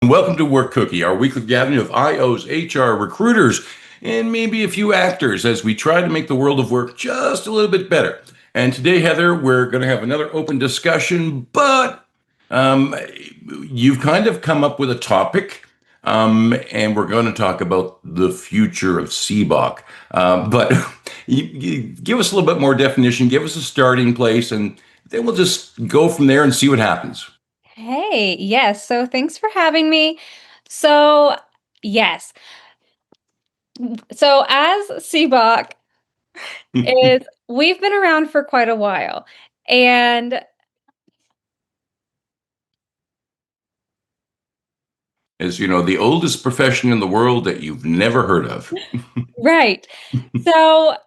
Welcome to Work Cookie, our weekly gathering of IOs, HR, recruiters, and maybe a few actors as we try to make the world of work just a little bit better. And today, Heather, we're going to have another open discussion, but um, you've kind of come up with a topic, and we're going to talk about the future of SEBOC. But you give us a little bit more definition, give us a starting place, and then we'll just go from there and see what happens. Hey, yes. So thanks for having me. So, yes. So as CBOC is we've been around for quite a while. And As you know, the oldest profession in the world that you've never heard of. right. So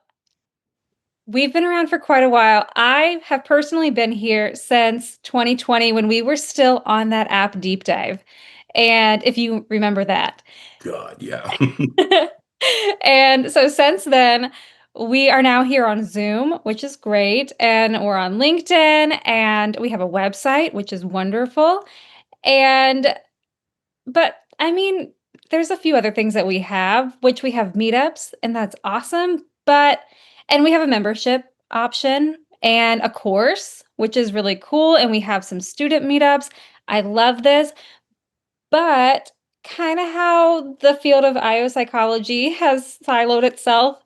we've been around for quite a while. I have personally been here since 2020 when we were still on that app deep dive. And if you remember that. God, yeah. And so since then, we are now here on Zoom, which is great. And we're on LinkedIn and we have a website, which is wonderful. And, but I mean, there's a few other things that we have, which we have meetups, and that's awesome. And we have a membership option and a course, which is really cool. And we have some student meetups. I love this. But kind of how the field of IO psychology has siloed itself,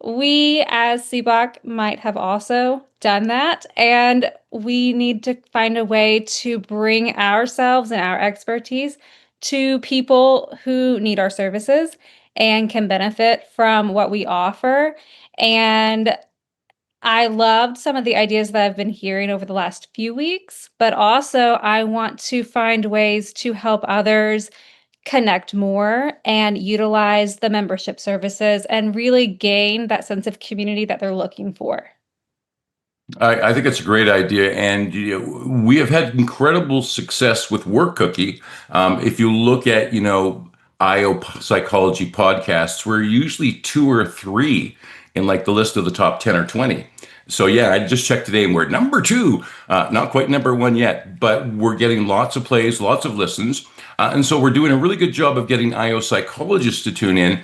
we as CBOC might have also done that. And we need to find a way to bring ourselves and our expertise to people who need our services and can benefit from what we offer. And I loved some of the ideas that I've been hearing over the last few weeks, but also I want to find ways to help others connect more and utilize the membership services and really gain that sense of community that they're looking for. I think it's a great idea. And we have had incredible success with Work Cookie. If you look at, IO psychology podcasts, we're usually two or three in like the list of the top 10 or 20. So yeah, I just checked today and we're number two, not quite number one yet, but we're getting lots of plays, lots of listens. And so we're doing a really good job of getting IO psychologists to tune in.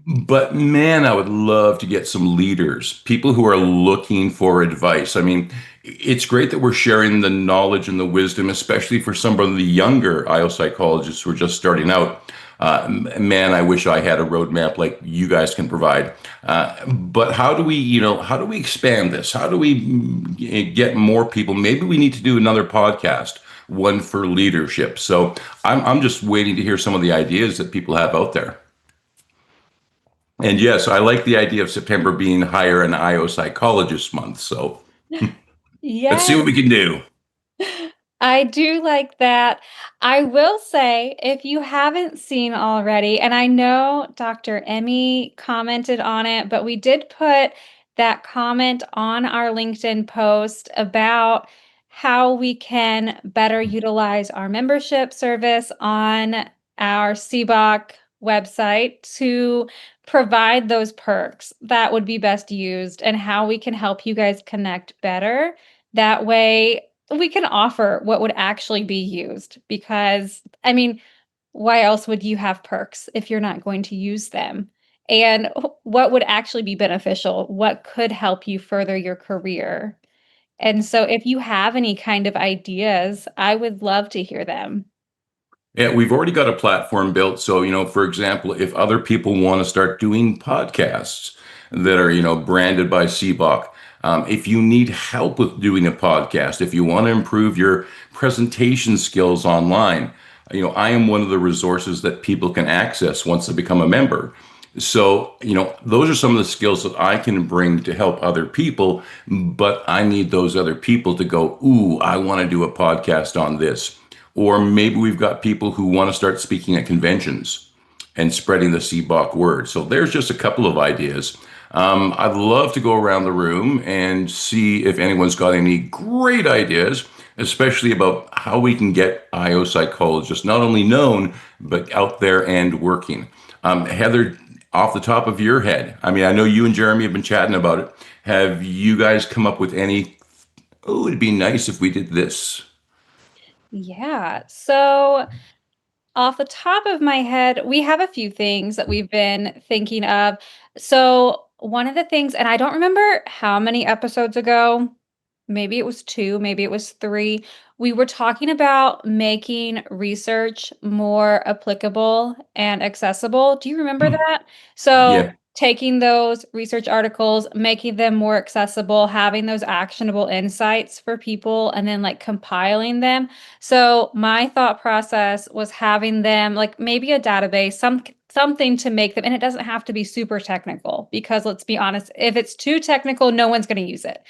But man, I would love to get some leaders, people who are looking for advice. I mean, it's great that we're sharing the knowledge and the wisdom, especially for some of the younger IO psychologists who are just starting out. Man, I wish I had a roadmap like you guys can provide. But how do we expand this? How do we get more people? Maybe we need to do another podcast, one for leadership. So I'm just waiting to hear some of the ideas that people have out there. And yes, I like the idea of September being Hire an IO Psychologist Month. So let's see Yes, what we can do. I do like that. I will say, if you haven't seen already, and I know Dr. Emmy commented on it, but we did put that comment on our LinkedIn post about how we can better utilize our membership service on our CBOC website to provide those perks that would be best used and how we can help you guys connect better. That way, we can offer what would actually be used because, I mean, why else would you have perks if you're not going to use them? And what would actually be beneficial? What could help you further your career? And so if you have any kind of ideas, I would love to hear them. Yeah, we've already got a platform built. So, for example, if other people want to start doing podcasts that are, branded by CBOC, if you need help with doing a podcast, if you want to improve your presentation skills online, I am one of the resources that people can access once they become a member. So, those are some of the skills that I can bring to help other people, but I need those other people to go, ooh, I want to do a podcast on this. Or maybe we've got people who want to start speaking at conventions and spreading the CBOC word. So there's just a couple of ideas. I'd love to go around the room and see if anyone's got any great ideas, especially about how we can get IO psychologists not only known, but out there and working. Heather, off the top of your head, I mean, I know you and Jeremy have been chatting about it. Have you guys come up with any, oh, it'd be nice if we did this? Yeah. So Off the top of my head, we have a few things that we've been thinking of. So, one of the things, and I don't remember how many episodes ago, maybe it was 2, maybe it was 3, we were talking about making research more applicable and accessible. Do you remember that? So, Yeah. taking those research articles, making them more accessible, having those actionable insights for people, and then like compiling them. So my thought process was having them like maybe a database, something to make them, and it doesn't have to be super technical because let's be honest, if it's too technical, no one's going to use it.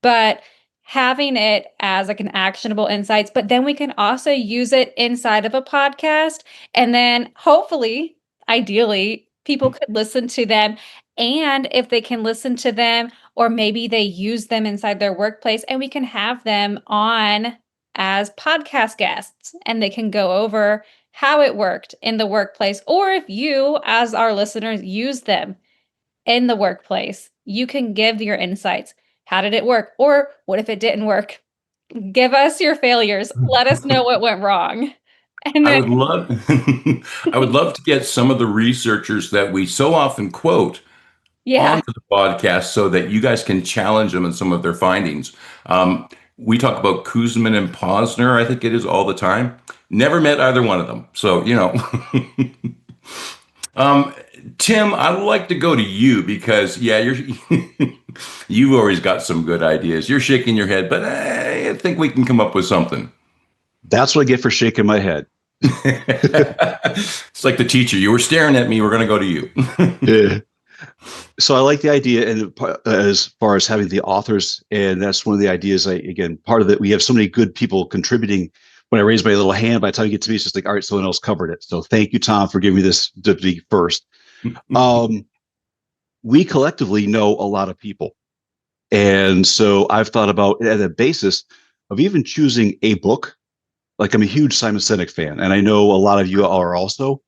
But having it as like an actionable insights, but then we can also use it inside of a podcast, and then hopefully, ideally, people could listen to them. And if they can listen to them, or maybe they use them inside their workplace, and we can have them on as podcast guests and they can go over how it worked in the workplace. Or if you, as our listeners, use them in the workplace, you can give your insights. How did it work? Or what if it didn't work? Give us your failures. Let us know what went wrong. And I then, would love I would love to get some of the researchers that we so often quote yeah, onto the podcast so that you guys can challenge them in some of their findings. We talk about Kuzman and Posner, I think it is, all the time. Never met either one of them. So, um, Tim, I'd like to go to you because, yeah, you've always got some good ideas. You're shaking your head, but I think we can come up with something. That's what I get for shaking my head. It's like the teacher. You were staring at me. We're going to go to you. Yeah. So I like the idea, and as far as having the authors, and that's one of the ideas. Again, part of it, we have so many good people contributing. When I raise my little hand, by the time you get to me, it's just like, all right, someone else covered it. So thank you, Tom, for giving me this to be first. We collectively know a lot of people, and so I've thought about at a basis of even choosing a book. Like I'm a huge Simon Sinek fan, and I know a lot of you are also.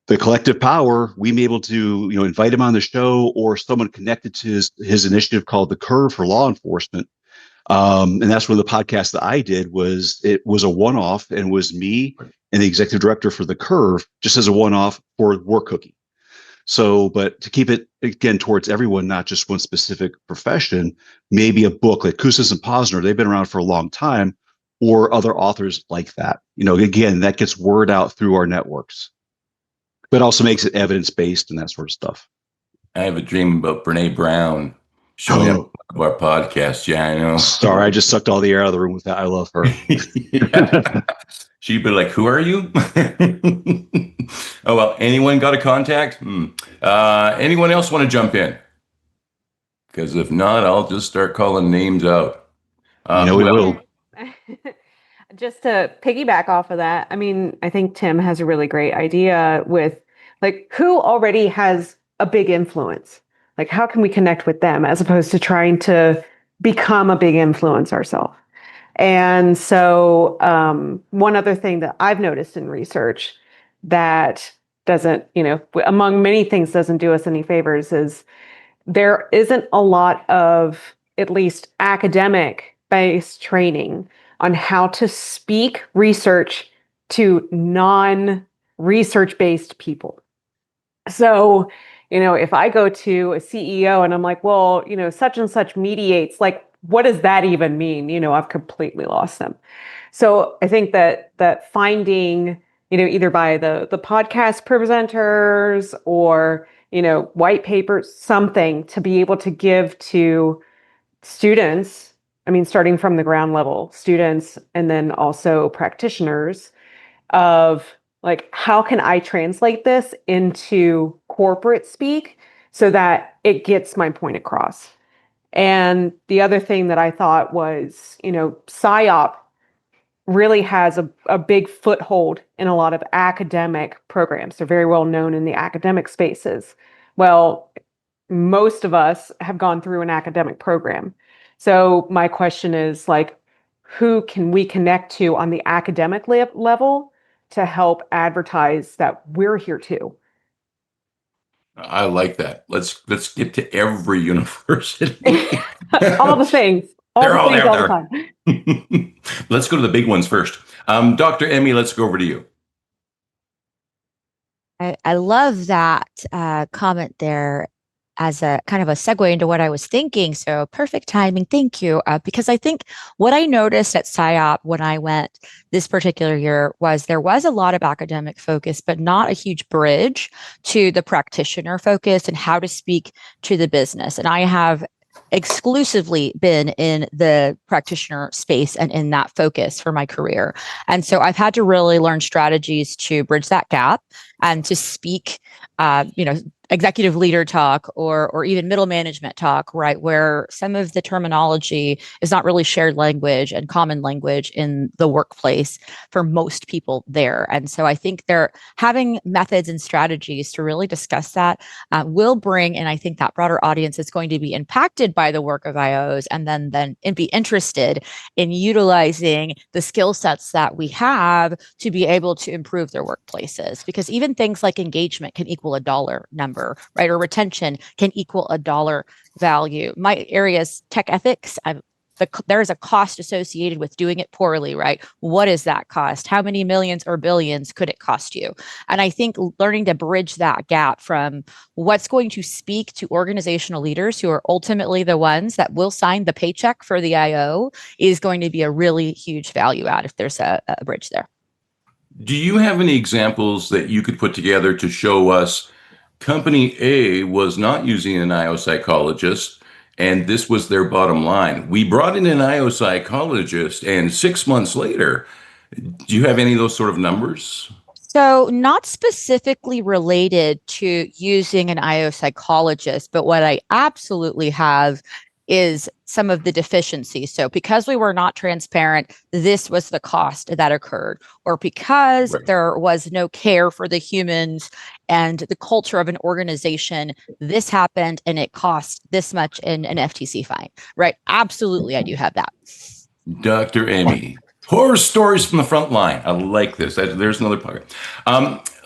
The collective power, we may be able to, invite him on the show or someone connected to his initiative called the Curve for Law Enforcement. And that's one of the podcasts that I did. It was a one-off, and was me and the executive director for the Curve, just as a one-off for Work Cookie. So, but to keep it again towards everyone, not just one specific profession, maybe a book like Koussis and Posner, they've been around for a long time, or other authors like that. Again, that gets word out through our networks, but also makes it evidence-based and that sort of stuff. I have a dream about Brene Brown showing up on our podcast. Yeah, I know. Sorry, I just sucked all the air out of the room with that. I love her. Yeah. She'd be like, "Who are you?" Oh, well, anyone got a contact? Anyone else want to jump in? Because if not, I'll just start calling names out. We will. Just to piggyback off of that, I mean, I think Tim has a really great idea with like who already has a big influence. Like, how can we connect with them as opposed to trying to become a big influence ourselves? And so, one other thing that I've noticed in research that doesn't, among many things, doesn't do us any favors is there isn't a lot of at least academic based training on how to speak research to non-research based people. So, if I go to a CEO and I'm like, well, such and such mediates, like, what does that even mean? I've completely lost them. So I think that finding, either by the podcast presenters or, white papers, something to be able to give to students, I mean, starting from the ground level, students, and then also practitioners of like, how can I translate this into corporate speak so that it gets my point across? And the other thing that I thought was, PSYOP really has a big foothold in a lot of academic programs. They're very well known in the academic spaces. Well, most of us have gone through an academic program. So my question is like, who can we connect to on the academic level to help advertise that we're here too? I like that. Let's get to every university. All the things. They're all the there. time. Let's go to the big ones first. Dr. Emmy, let's go over to you. I love that comment there as a kind of a segue into what I was thinking. So perfect timing. Thank you. Because I think what I noticed at SIOP when I went this particular year was there was a lot of academic focus, but not a huge bridge to the practitioner focus and how to speak to the business. And I have exclusively been in the practitioner space and in that focus for my career. And so I've had to really learn strategies to bridge that gap and to speak, executive leader talk or even middle management talk, right, where some of the terminology is not really shared language and common language in the workplace for most people there. And so I think they're having methods and strategies to really discuss that will bring, and I think that broader audience is going to be impacted by the work of IOs and then and be interested in utilizing the skill sets that we have to be able to improve their workplaces. Because even things like engagement can equal a dollar number, right? Or retention can equal a dollar value. My area is tech ethics. There's a cost associated with doing it poorly, right? What is that cost? How many millions or billions could it cost you? And I think learning to bridge that gap from what's going to speak to organizational leaders who are ultimately the ones that will sign the paycheck for the IO is going to be a really huge value add if there's a bridge there. Do you have any examples that you could put together to show us company A was not using an IO psychologist, and this was their bottom line? We brought in an IO psychologist, and 6 months later, do you have any of those sort of numbers? So, not specifically related to using an IO psychologist, but what I absolutely have is some of the deficiencies. So, because we were not transparent, this was the cost that occurred, or because there was no care for the humans and the culture of an organization, this happened and it cost this much in an FTC fine, right? Absolutely, I do have that. Dr. Amy. Horror stories from the front line. I like this. There's another part.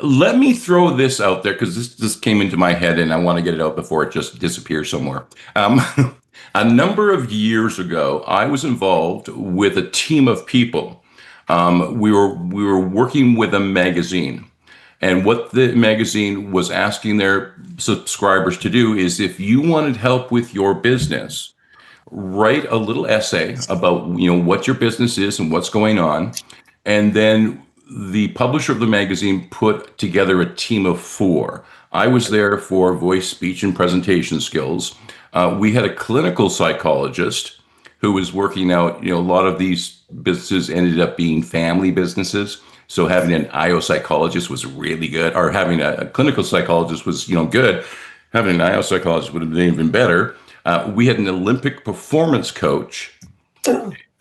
Let me throw this out there because this just came into my head and I want to get it out before it just disappears somewhere. A number of years ago, I was involved with a team of people. We were working with a magazine. And what the magazine was asking their subscribers to do is if you wanted help with your business, write a little essay about what your business is and what's going on, and then the publisher of the magazine put together a team of 4. I was there for voice, speech, and presentation skills. We had a clinical psychologist who was working out. A lot of these businesses ended up being family businesses, so having an IO psychologist was really good, or having a clinical psychologist was good. Having an IO psychologist would have been even better. We had an Olympic performance coach.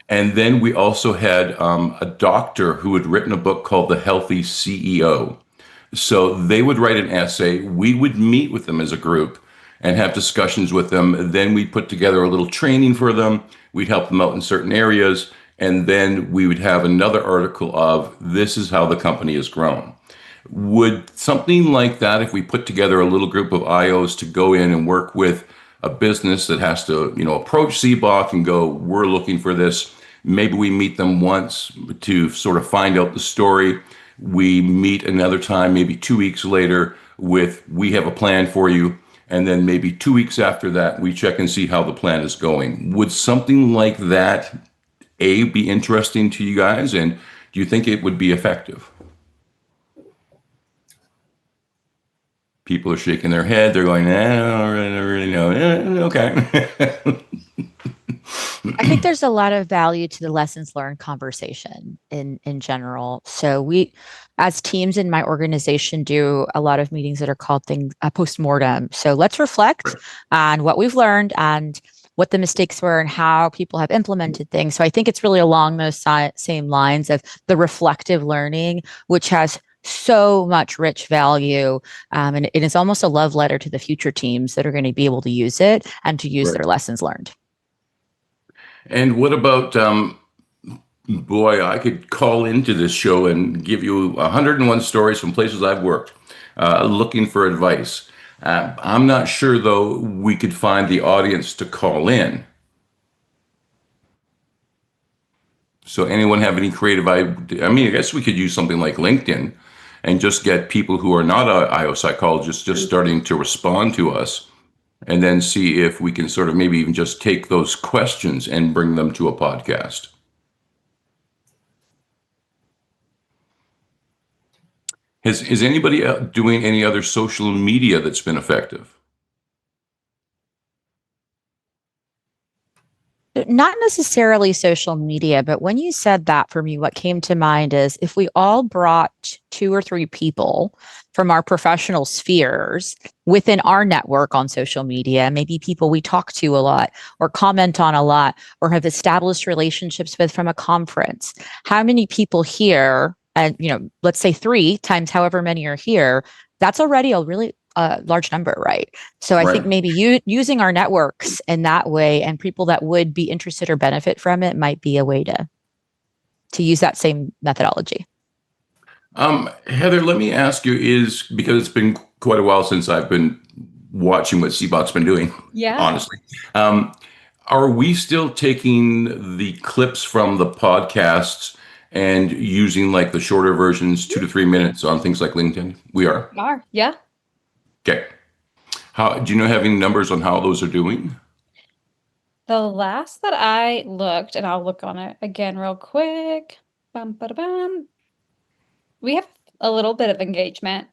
And then we also had a doctor who had written a book called The Healthy CEO. So they would write an essay. We would meet with them as a group and have discussions with them. Then we'd put together a little training for them. We'd help them out in certain areas. And then we would have another article of this is how the company has grown. Would something like that, if we put together a little group of IOs to go in and work with a business that has to, approach SEBOC and go, we're looking for this. Maybe we meet them once to sort of find out the story. We meet another time, maybe 2 weeks later with, we have a plan for you. And then maybe 2 weeks after that, we check and see how the plan is going. Would something like that, be interesting to you guys? And do you think it would be effective? People are shaking their head. They're going, I don't really know. Okay. I think there's a lot of value to the lessons learned conversation in general. So we, as teams in my organization, do a lot of meetings that are called post-mortem. So let's reflect on what we've learned and what the mistakes were and how people have implemented things. So I think it's really along those same lines of the reflective learning, which has so much rich value. And it is almost a love letter to the future teams that are going to be able to use it and to use their lessons learned. And what about, boy, I could call into this show and give you 101 stories from places I've worked, looking for advice. I'm not sure, though, we could find the audience to call in. So anyone have any creative idea? I mean, I guess we could use something like LinkedIn and just get people who are not IO psychologists just starting to respond to us, and then see if we can sort of maybe even just take those questions and bring them to a podcast. Is anybody doing any other social media that's been effective? Not necessarily social media, but when you said that, for me, what came to mind is if we all brought 2 or 3 people from our professional spheres within our network on social media, maybe people we talk to a lot or comment on a lot or have established relationships with from a conference, how many people here, and let's say 3 times however many are here, that's already a really large number, right? So I think maybe using our networks in that way and people that would be interested or benefit from it might be a way to use that same methodology. Heather, let me ask you, because it's been quite a while since I've been watching what SEBOC's been doing, honestly. Are we still taking the clips from the podcasts and using like the shorter versions, 2 to 3 minutes on things like LinkedIn? We are? We are, yeah. Okay. Do you have any numbers on how those are doing? The last that I looked, and I'll look on it again real quick. Bum, ba, bum. We have a little bit of engagement.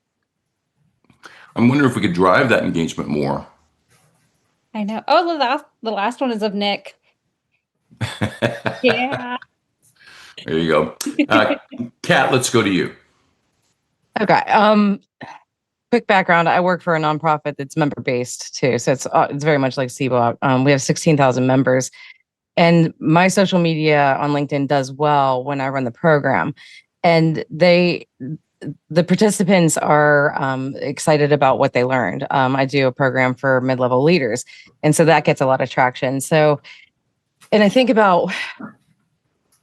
I'm wondering if we could drive that engagement more. I know. Oh, the last one is of Nick. Yeah. There you go. Kat, let's go to you. Okay. Quick background. I work for a nonprofit that's member-based too. So it's very much like SEBOC. We have 16,000 members. And my social media on LinkedIn does well when I run the program. And the participants are excited about what they learned. I do a program for mid-level leaders. And so that gets a lot of traction. So, and I think about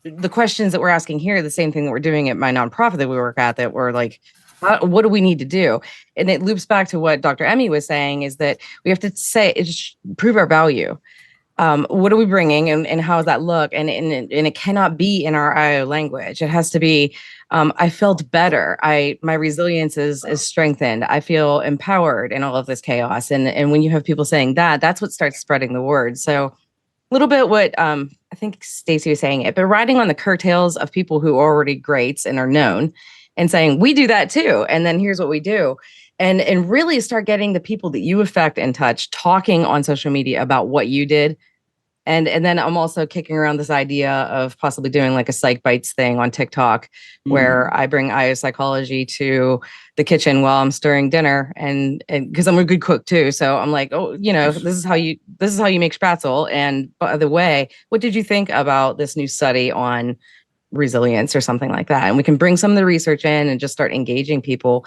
the questions that we're asking here, the same thing that we're doing at my nonprofit that we work at, that we're like, what do we need to do? And it loops back to what Dr. Emmy was saying, is that we have to prove our value. What are we bringing, and how does that look? And it cannot be in our IO language. It has to be, I felt better. My resilience is strengthened. I feel empowered in all of this chaos. And when you have people saying that, that's what starts spreading the word. So a little bit what I think Staci was saying, but riding on the coattails of people who are already greats and are known, and saying, we do that too. And then here's what we do. And really start getting the people that you affect in touch, talking on social media about what you did. And then I'm also kicking around this idea of possibly doing like a Psych Bites thing on TikTok, where I bring IO psychology to the kitchen while I'm stirring dinner, and because I'm a good cook too. So I'm like, this is how you make spratzel. And by the way, what did you think about this new study on resilience or something like that? And we can bring some of the research in and just start engaging people.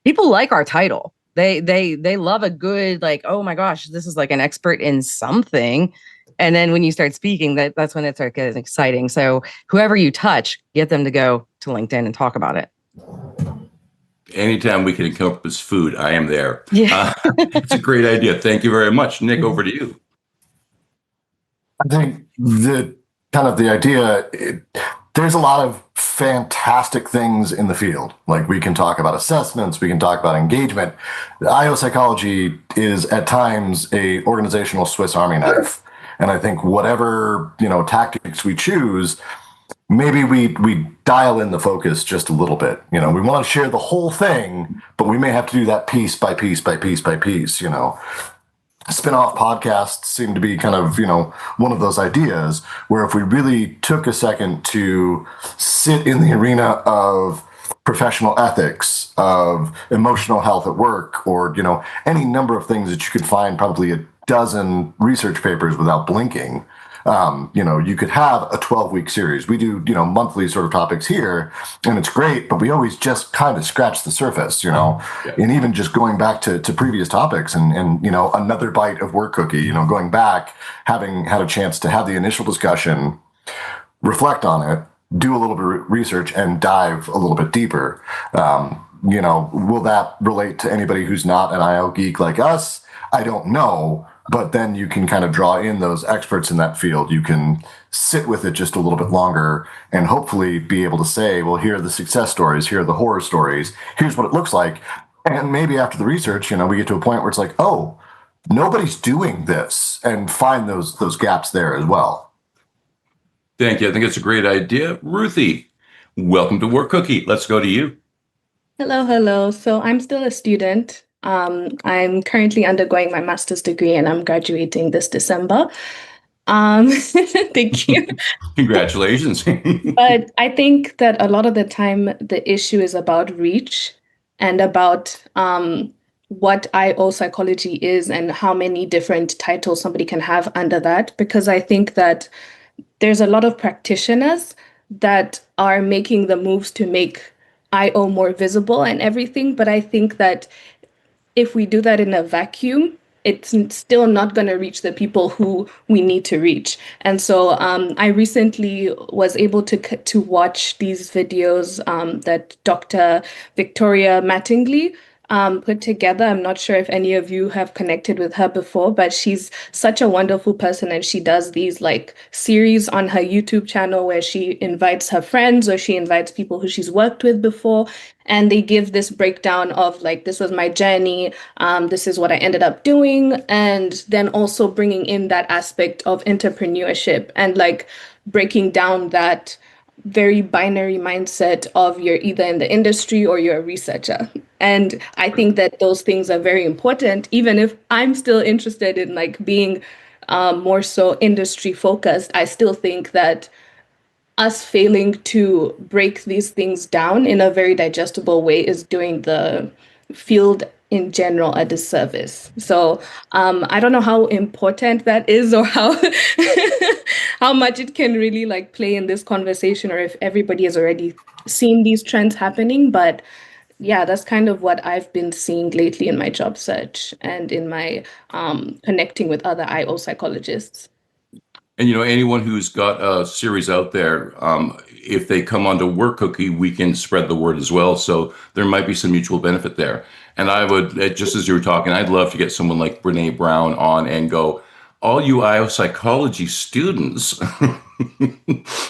People like our title. They love a good, like, oh my gosh, this is like an expert in something. And then when you start speaking, that's when it starts getting exciting. So whoever you touch, get them to go to LinkedIn and talk about it. Anytime we can encompass food, I am there. Yeah. It's a great idea. Thank you very much. Nick, over to you. I think the idea, there's a lot of fantastic things in the field. Like, we can talk about assessments, we can talk about engagement. IO psychology is at times a organizational Swiss Army knife. And I think whatever, tactics we choose, maybe we dial in the focus just a little bit. We want to share the whole thing, but we may have to do that piece by piece by piece by piece. Spin-off podcasts seem to be kind of, one of those ideas where if we really took a second to sit in the arena of professional ethics, of emotional health at work, or, any number of things that you could find probably a dozen research papers without blinking. You could have a 12-week series. We do, monthly sort of topics here, and it's great, but we always just kind of scratch the surface, and even just going back to previous topics and another bite of work cookie, going back, having had a chance to have the initial discussion, reflect on it, do a little bit of research, and dive a little bit deeper. Will that relate to anybody who's not an IO geek like us? I don't know. but then you can kind of draw in those experts in that field. You can sit with it just a little bit longer and hopefully be able to say, well, here are the success stories, here are the horror stories, here's what it looks like. And maybe after the research, we get to a point where it's like, oh, nobody's doing this, and find those gaps there as well. Thank you. I think it's a great idea. Ruthie, welcome to Work Cookie. Let's go to you. Hello. So I'm still a student. I'm currently undergoing my master's degree and I'm graduating this December. Thank you. Congratulations. But I think that a lot of the time the issue is about reach and about what IO psychology is and how many different titles somebody can have under that. Because I think that there's a lot of practitioners that are making the moves to make IO more visible and everything. But I think that if we do that in a vacuum, it's still not going to reach the people who we need to reach. And so I recently was able to watch these videos that Dr. Victoria Mattingly put together. I'm not sure if any of you have connected with her before, but she's such a wonderful person, and she does these like series on her YouTube channel where she invites her friends or she invites people who she's worked with before, and they give this breakdown of like, this was my journey, this is what I ended up doing, and then also bringing in that aspect of entrepreneurship and like breaking down that very binary mindset of you're either in the industry or you're a researcher. And I think that those things are very important, even if I'm still interested in like being more so industry focused. I still think that us failing to break these things down in a very digestible way is doing the field in general a disservice. So I don't know how important that is or how how much it can really like play in this conversation, or if everybody has already seen these trends happening. But yeah, that's kind of what I've been seeing lately in my job search and in my connecting with other IO psychologists. And anyone who's got a series out there, if they come onto Work Cookie, we can spread the word as well. So there might be some mutual benefit there. And I would, just as you were talking, I'd love to get someone like Brene Brown on and go, all you IO psychology students,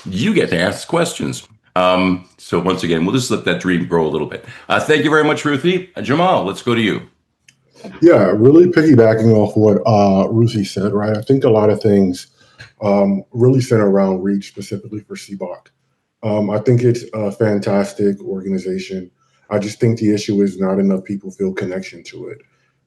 you get to ask questions. So once again, we'll just let that dream grow a little bit. Thank you very much, Ruthie. Jamal, let's go to you. Yeah, really piggybacking off what Ruthie said, right? I think a lot of things really center around reach, specifically for SEBOC. I think it's a fantastic organization. I just think the issue is not enough people feel connection to it,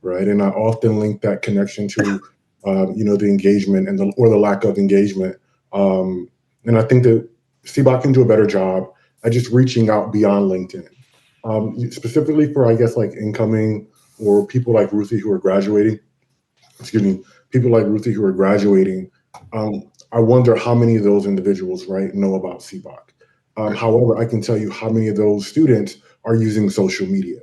right? And I often link that connection to, the engagement and the lack of engagement. And I think that SEBOC can do a better job at just reaching out beyond LinkedIn, specifically for, I guess, like incoming or people like Ruthie who are graduating. People like Ruthie who are graduating. I wonder how many of those individuals, right, know about SEBOC. However, I can tell you how many of those students are using social media.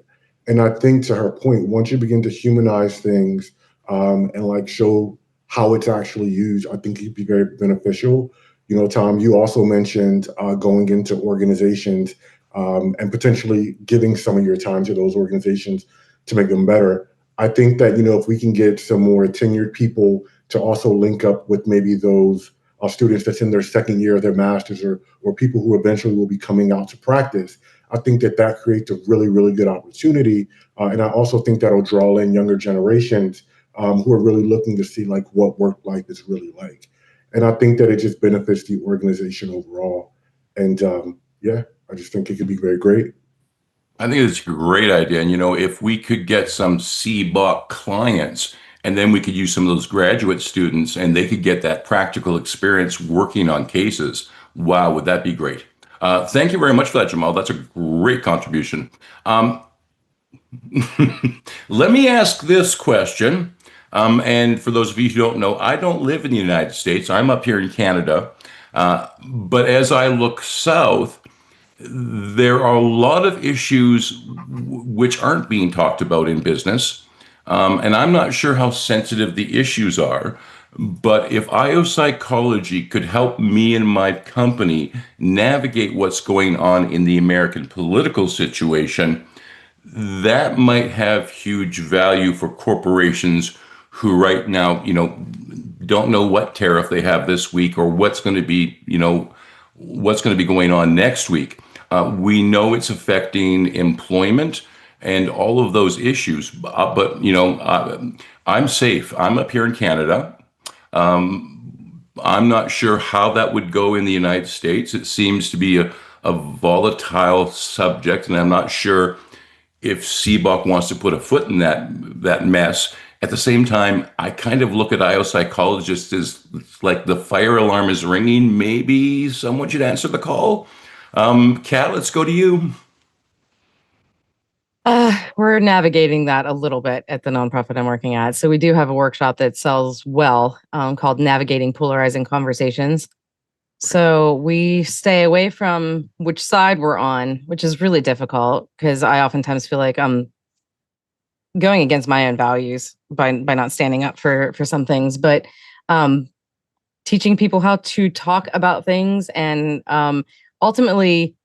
And I think, to her point, once you begin to humanize things and like show how it's actually used, I think it'd be very beneficial. Tom, you also mentioned going into organizations and potentially giving some of your time to those organizations to make them better. I think that, if we can get some more tenured people to also link up with maybe those students that's in their second year of their master's or people who eventually will be coming out to practice, I think that creates a really, really good opportunity. And I also think that'll draw in younger generations who are really looking to see like what work life is really like. And I think that it just benefits the organization overall. And I just think it could be very great. I think it's a great idea. And, if we could get some SEBOC clients, and then we could use some of those graduate students and they could get that practical experience working on cases. Wow, would that be great? Thank you very much for that, Jamal. That's a great contribution. Let me ask this question. And for those of you who don't know, I don't live in the United States. I'm up here in Canada. But as I look south, there are a lot of issues which aren't being talked about in business. And I'm not sure how sensitive the issues are, but if IO psychology could help me and my company navigate what's going on in the American political situation, that might have huge value for corporations who right now, don't know what tariff they have this week or what's going to be, what's going to be going on next week. We know it's affecting employment and all of those issues. But I'm safe. I'm up here in Canada. I'm not sure how that would go in the United States. It seems to be a volatile subject, and I'm not sure if SEBOC wants to put a foot in that mess. At the same time, I kind of look at IO psychologists as like the fire alarm is ringing. Maybe someone should answer the call. Kat, let's go to you. We're navigating that a little bit at the nonprofit I'm working at. So we do have a workshop that sells well called Navigating Polarizing Conversations. So we stay away from which side we're on, which is really difficult because I oftentimes feel like I'm going against my own values by not standing up for some things. But teaching people how to talk about things and ultimately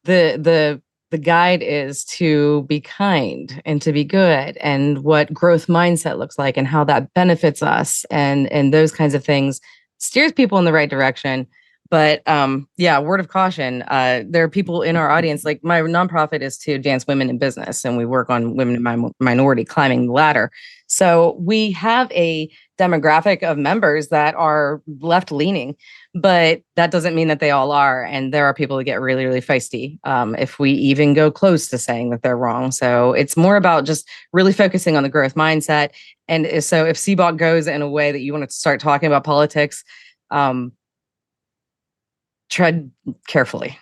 the guide is to be kind and to be good and what growth mindset looks like and how that benefits us and those kinds of things steers people in the right direction. But word of caution, there are people in our audience, like my nonprofit is to advance women in business, and we work on women in minority climbing the ladder. So we have a demographic of members that are left leaning, but that doesn't mean that they all are. And there are people that get really, really feisty if we even go close to saying that they're wrong. So it's more about just really focusing on the growth mindset. And so if SEBOC goes in a way that you want to start talking about politics, tread carefully.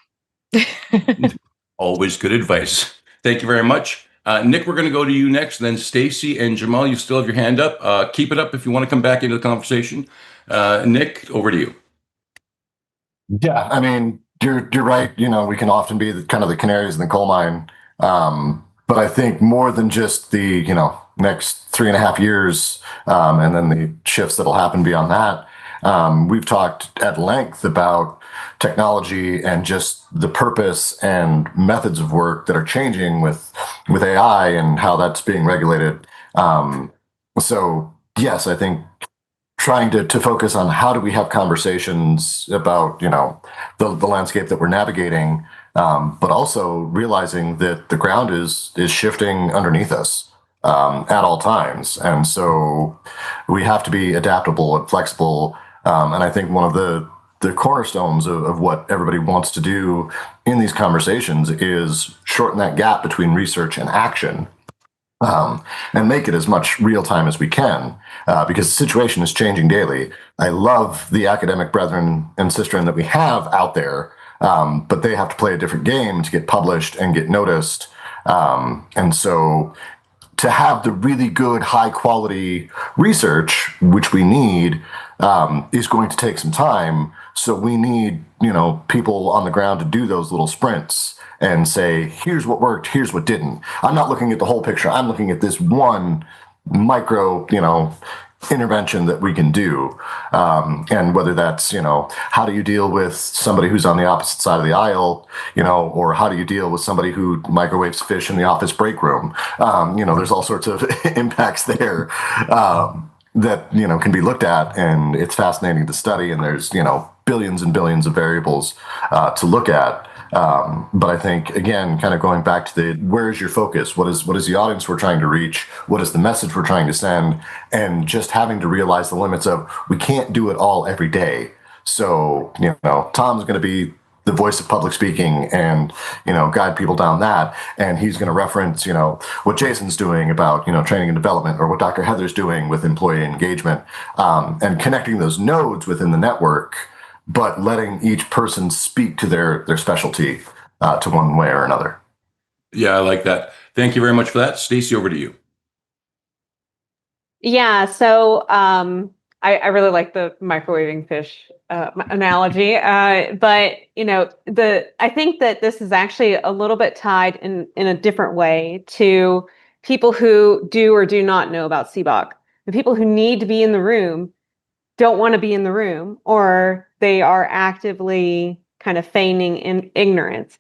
Always good advice. Thank you very much. Nick, we're going to go to you next. Then Staci and Jamal, you still have your hand up. Keep it up if you want to come back into the conversation. Nick, over to you. Yeah, I mean, you're right. We can often be kind of the canaries in the coal mine. But I think more than just the, next 3.5 years, and then the shifts that'll happen beyond that. We've talked at length about technology and just the purpose and methods of work that are changing with AI and how that's being regulated. So yes, I think trying to focus on how do we have conversations about the landscape that we're navigating, but also realizing that the ground is shifting underneath us at all times, and so we have to be adaptable and flexible. And I think one of the cornerstones of what everybody wants to do in these conversations is shorten that gap between research and action. And make it as much real time as we can, because the situation is changing daily. I love the academic brethren and sisterin that we have out there, but they have to play a different game to get published and get noticed. And so to have the really good, high quality research, which we need, is going to take some time. So we need, people on the ground to do those little sprints and say, here's what worked, here's what didn't. I'm not looking at the whole picture. I'm looking at this one micro, intervention that we can do. And whether that's, how do you deal with somebody who's on the opposite side of the aisle, or how do you deal with somebody who microwaves fish in the office break room? There's all sorts of impacts there that, can be looked at, and it's fascinating to study. And there's, billions and billions of variables to look at. But I think, again, kind of going back to where is your focus? What is the audience we're trying to reach? What is the message we're trying to send? And just having to realize the limits of, we can't do it all every day. So, Tom's going to be the voice of public speaking and, guide people down that. And he's going to reference, what Jason's doing about, training and development, or what Dr. Heather's doing with employee engagement, and connecting those nodes within the network, but letting each person speak to their specialty to one way or another. Yeah, I like that. Thank you very much for that. Staci, over to you. Yeah, so I really like the microwaving fish analogy, but I think that this is actually a little bit tied in a different way to people who do or do not know about SEBOC. The people who need to be in the room don't want to be in the room, or they are actively kind of feigning ignorance.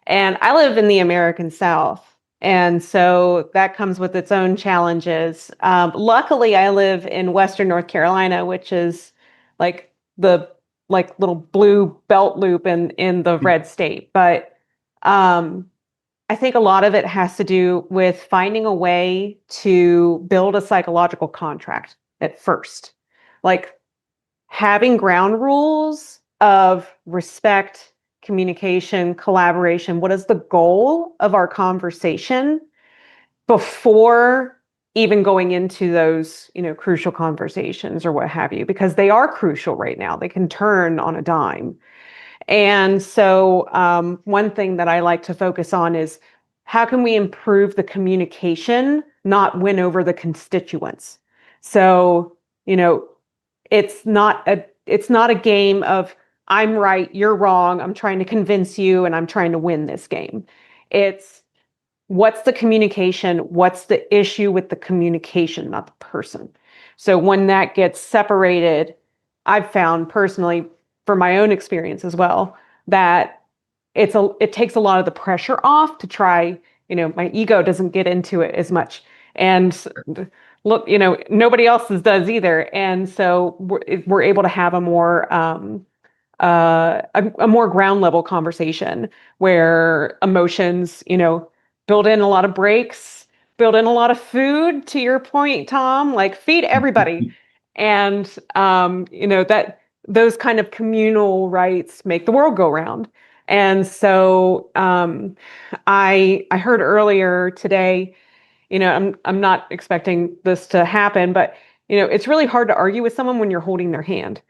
And I live in the American South, And so that comes with its own challenges. Luckily, I live in Western North Carolina, which is like the little blue belt loop in the red state. But I think a lot of it has to do with finding a way to build a psychological contract at first. Like having ground rules of respect, communication, collaboration. What is the goal of our conversation before even going into those, crucial conversations or what have you, because they are crucial right now. They can turn on a dime. And so one thing that I like to focus on is how can we improve the communication, not win over the constituents? So, it's not a game of I'm right, you're wrong, I'm trying to convince you and I'm trying to win this game. It's what's the communication, what's the issue with the communication, not the person. So when that gets separated, I've found personally from my own experience as well that it takes a lot of the pressure off to try, my ego doesn't get into it as much. And look, nobody else's does either. And so we're able to have a more a more ground level conversation where emotions, build in a lot of breaks, build in a lot of food, to your point, Tom, like feed everybody. And that those kind of communal rights make the world go round. And so I heard earlier today, I'm not expecting this to happen, but it's really hard to argue with someone when you're holding their hand.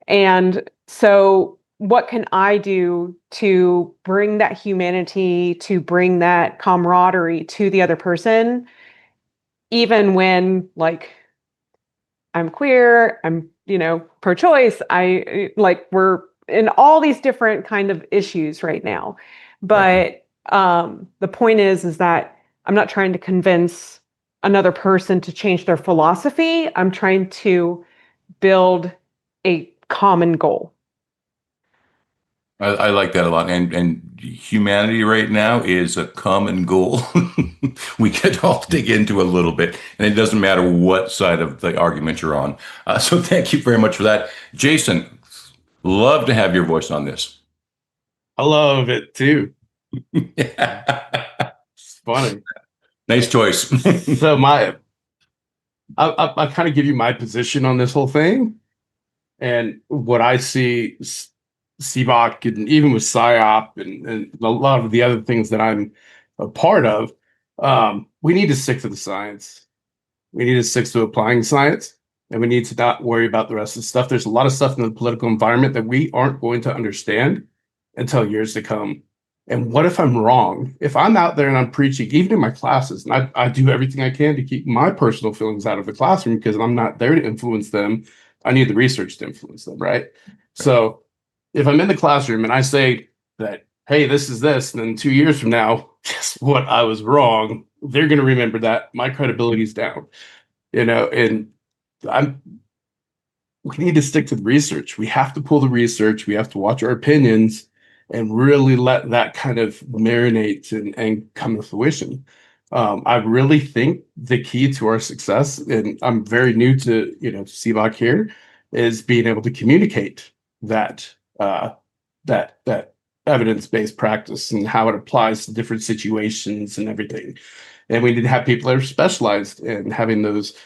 And so what can I do to bring that humanity, to bring that camaraderie to the other person, even when I'm queer, I'm, pro-choice, we're in all these different kind of issues right now. But the point is that I'm not trying to convince another person to change their philosophy. I'm trying to build a common goal. I like that a lot. And humanity right now is a common goal. We could all dig into a little bit, and it doesn't matter what side of the argument you're on. So thank you very much for that. Jason, love to have your voice on this. I love it too. Yeah. It's funny. Nice choice. So I kind of give you my position on this whole thing and what I see SEBOC and even with PSYOP and a lot of the other things that I'm a part of. We need to stick to the science. We need to stick to applying science, and we need to not worry about the rest of the stuff. There's a lot of stuff in the political environment that we aren't going to understand until years to come. And what if I'm wrong? If I'm out there and I'm preaching, even in my classes, and I do everything I can to keep my personal feelings out of the classroom because I'm not there to influence them. I need the research to influence them, right? So if I'm in the classroom and I say that, hey, this is this, and then 2 years from now, guess what? I was wrong. They're going to remember that. My credibility's down, and we need to stick to the research. We have to pull the research. We have to watch our opinions and really let that kind of marinate and come to fruition. I really think the key to our success, and I'm very new to SEBOC here, is being able to communicate that evidence-based practice and how it applies to different situations and everything. And we need to have people that are specialized in having those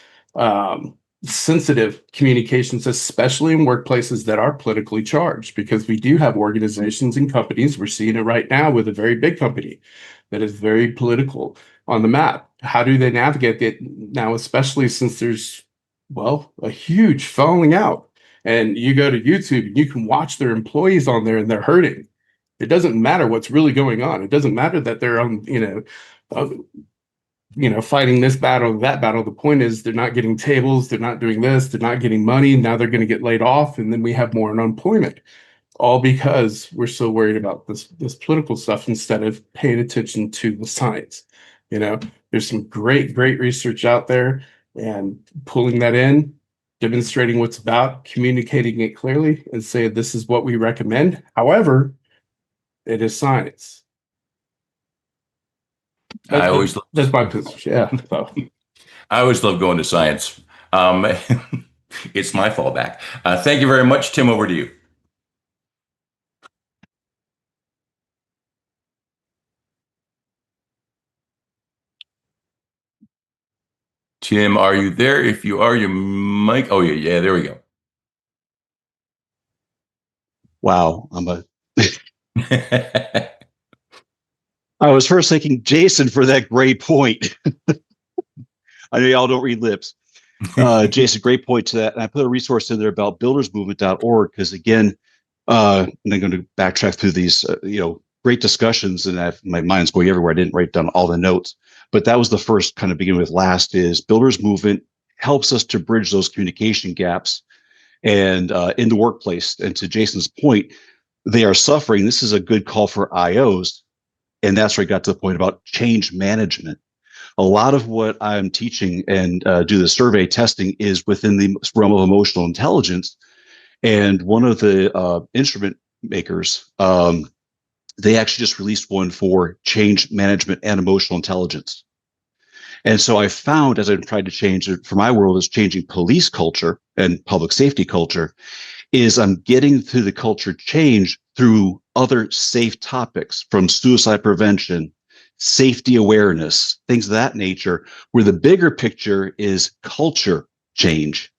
sensitive communications, especially in workplaces that are politically charged, because we do have organizations and companies. We're seeing it right now with a very big company that is very political on the map. How do they navigate it now, especially since there's, a huge falling out? And you go to YouTube and you can watch their employees on there and they're hurting. It doesn't matter what's really going on. It doesn't matter that they're on, fighting this battle, that battle. The point is they're not getting tables, they're not doing this, they're not getting money. Now they're going to get laid off, and then we have more unemployment, all because we're so worried about this political stuff instead of paying attention to the science. There's some great research out there, and pulling that in, demonstrating what's about, communicating it clearly, and say this is what we recommend. However, it is science. I always That's my position. Yeah. So. I always love going to science. It's my fallback. Thank you very much, Tim. Over to you. Tim, are you there? If you are, your mic. Oh, yeah, there we go. Wow, I was first thinking Jason for that great point. I know y'all don't read lips. Jason, great point to that. And I put a resource in there about buildersmovement.org because, again, and I'm going to backtrack through these, great discussions, and my mind's going everywhere. I didn't write down all the notes, but that was the first kind of begin with last is Builders Movement helps us to bridge those communication gaps and in the workplace. And to Jason's point, they are suffering. This is a good call for IOs. And that's where I got to the point about change management. A lot of what I'm teaching and do the survey testing is within the realm of emotional intelligence. And one of the instrument makers, they actually just released one for change management and emotional intelligence. And so I found, as I've tried to change it for my world, is changing police culture and public safety culture, is I'm getting through the culture change through other safe topics from suicide prevention, safety awareness, things of that nature, where the bigger picture is culture change.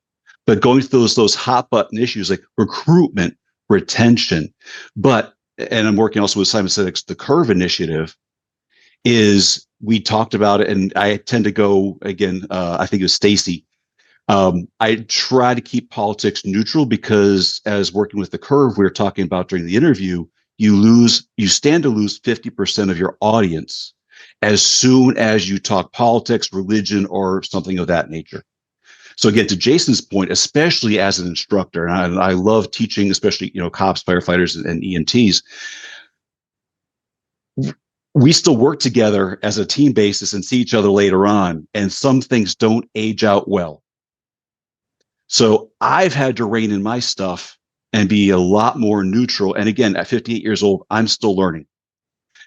But going through those hot button issues like recruitment, retention, and I'm working also with Simon Sinek's The Curve Initiative, is we talked about it, and I tend to go, again, I think it was Staci. I try to keep politics neutral because as working with The Curve, we were talking about during the interview, you stand to lose 50% of your audience as soon as you talk politics, religion, or something of that nature. So again, to Jason's point, especially as an instructor, and I love teaching, especially, cops, firefighters, and EMTs, we still work together as a team basis and see each other later on, and some things don't age out well. So I've had to rein in my stuff and be a lot more neutral. And again, at 58 years old, I'm still learning.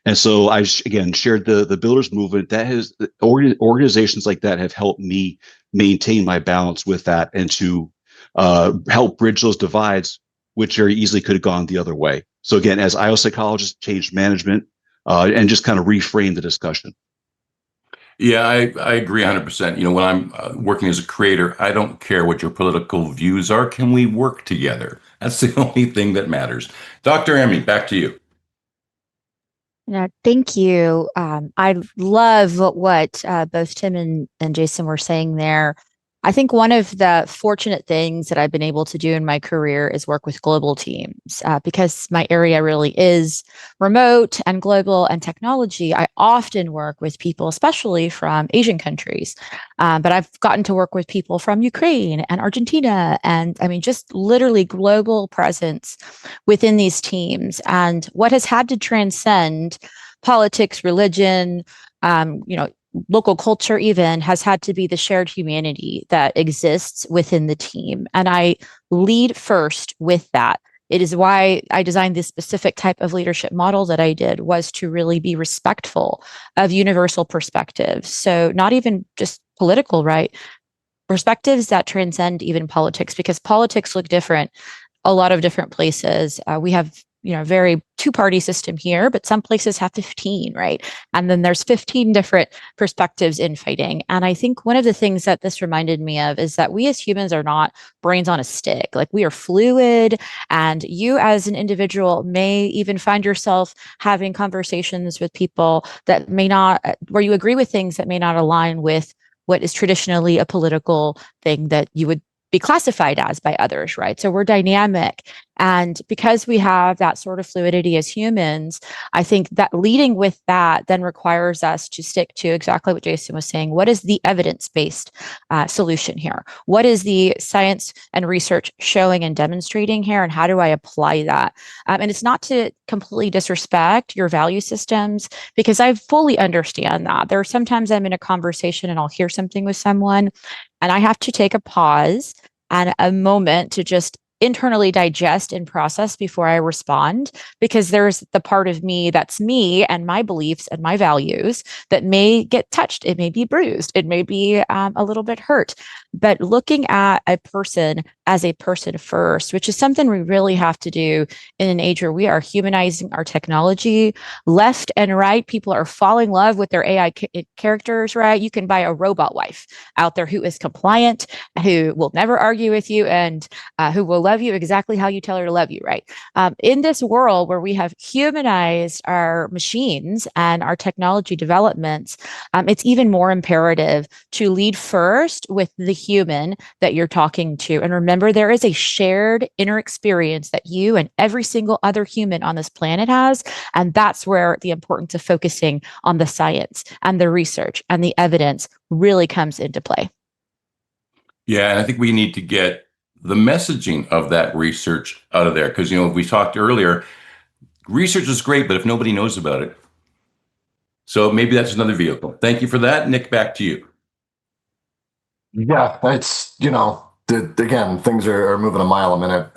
And so I, again, shared the Builders Movement. That has organizations like that have helped me maintain my balance with that and to help bridge those divides, which very easily could have gone the other way. So again, as IO psychologists, change management and just kind of reframe the discussion. Yeah, I agree 100%. When I'm working as a creator, I don't care what your political views are. Can we work together? That's the only thing that matters. Dr. Emmy, back to you. Yeah, thank you. I love what both Tim and Jason were saying there. I think one of the fortunate things that I've been able to do in my career is work with global teams because my area really is remote and global and technology. I often work with people, especially from Asian countries, but I've gotten to work with people from Ukraine and Argentina, and I mean, just literally global presence within these teams. And what has had to transcend politics, religion, local culture even has had to be the shared humanity that exists within the team. And I lead first with that. It is why I designed this specific type of leadership model that I did, was to really be respectful of universal perspectives. So not even just political, right? Perspectives that transcend even politics, because politics look different a lot of different places. We have very two-party system here, but some places have 15, right? And then there's 15 different perspectives in fighting. And I think one of the things that this reminded me of is that we as humans are not brains on a stick. Like, we are fluid, and you as an individual may even find yourself having conversations with people that may not, where you agree with things that may not align with what is traditionally a political thing that you would be classified as by others, right? So we're dynamic. And because we have that sort of fluidity as humans, I think that leading with that then requires us to stick to exactly what Jason was saying. What is the evidence-based solution here? What is the science and research showing and demonstrating here? And how do I apply that? And it's not to completely disrespect your value systems, because I fully understand that. There are sometimes I'm in a conversation and I'll hear something with someone, and I have to take a pause and a moment to just internally digest and process before I respond, because there's the part of me that's me and my beliefs and my values that may get touched. It may be bruised. It may be a little bit hurt. But looking at a person as a person first, which is something we really have to do in an age where we are humanizing our technology left and right. People are falling in love with their AI characters, right? You can buy a robot wife out there who is compliant, who will never argue with you, and who will love you exactly how you tell her to love you, right? In this world where we have humanized our machines and our technology developments, it's even more imperative to lead first with the human that you're talking to. And remember, there is a shared inner experience that you and every single other human on this planet has. And that's where the importance of focusing on the science and the research and the evidence really comes into play. Yeah, and I think we need to get the messaging of that research out of there, because, we talked earlier, research is great, but if nobody knows about it. So maybe that's another vehicle. Thank you for that. Nick, back to you. Yeah, it's, again, things are moving a mile a minute.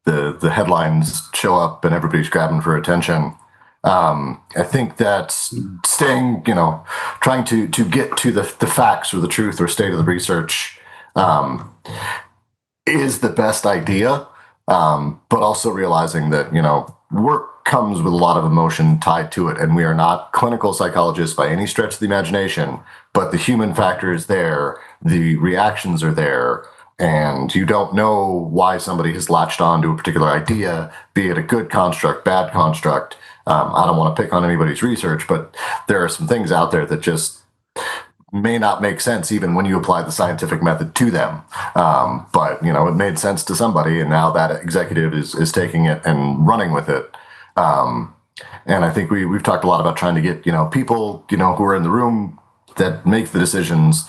The headlines show up and everybody's grabbing for attention. I think that staying, trying to get to the facts or the truth or state of the research is the best idea. But also realizing that, work comes with a lot of emotion tied to it. And we are not clinical psychologists by any stretch of the imagination, but the human factor is there. The reactions are there. And you don't know why somebody has latched on to a particular idea, be it a good construct, bad construct. I don't want to pick on anybody's research, but there are some things out there that just may not make sense even when you apply the scientific method to them. But, it made sense to somebody, and now that executive is taking it and running with it. And I think we've talked a lot about trying to get, people, who are in the room that make the decisions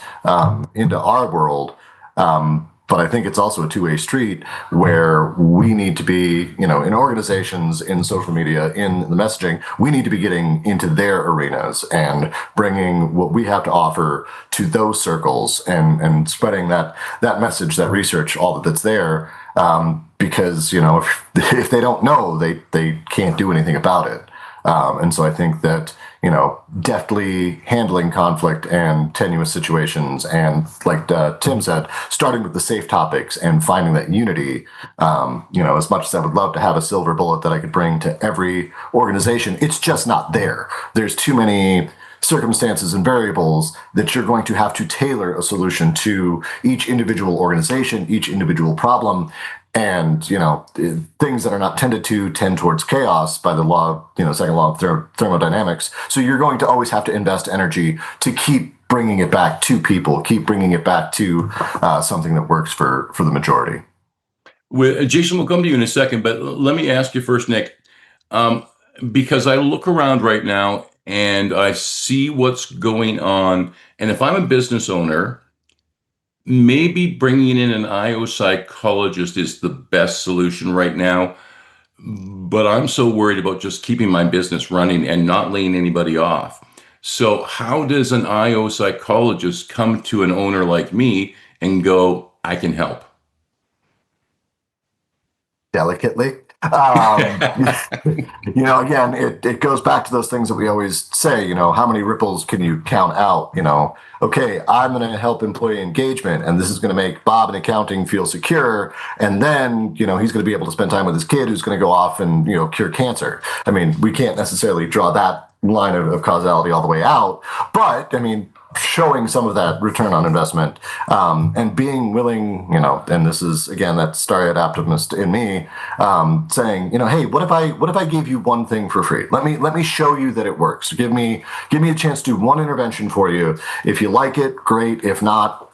into our world. But I think it's also a two-way street where we need to be, in organizations, in social media, in the messaging, we need to be getting into their arenas and bringing what we have to offer to those circles and spreading that message, that research, all that's there. Because, if they don't know, they can't do anything about it. And so I think that, deftly handling conflict and tenuous situations, and like Tim said, starting with the safe topics and finding that unity, as much as I would love to have a silver bullet that I could bring to every organization, it's just not there. There's too many circumstances and variables that you're going to have to tailor a solution to each individual organization, each individual problem. And, things that are not tended to tend towards chaos by the law, second law of thermodynamics. So you're going to always have to invest energy to keep bringing it back to people, keep bringing it back to something that works for the majority. Jason, we'll come to you in a second, but let me ask you first, Nick, because I look around right now and I see what's going on. And if I'm a business owner, maybe bringing in an IO psychologist is the best solution right now, but I'm so worried about just keeping my business running and not laying anybody off. So how does an IO psychologist come to an owner like me and go, I can help? Delicately. Again, it goes back to those things that we always say, how many ripples can you count out? Okay, I'm going to help employee engagement, and this is going to make Bob in accounting feel secure. And then, he's going to be able to spend time with his kid who's going to go off and, cure cancer. I mean, we can't necessarily draw that line of causality all the way out, but showing some of that return on investment, and being willing, and this is again that starry-eyed optimist in me, saying, hey, what if I gave you one thing for free? Let me show you that it works. Give me a chance to do one intervention for you. If you like it, great. If not,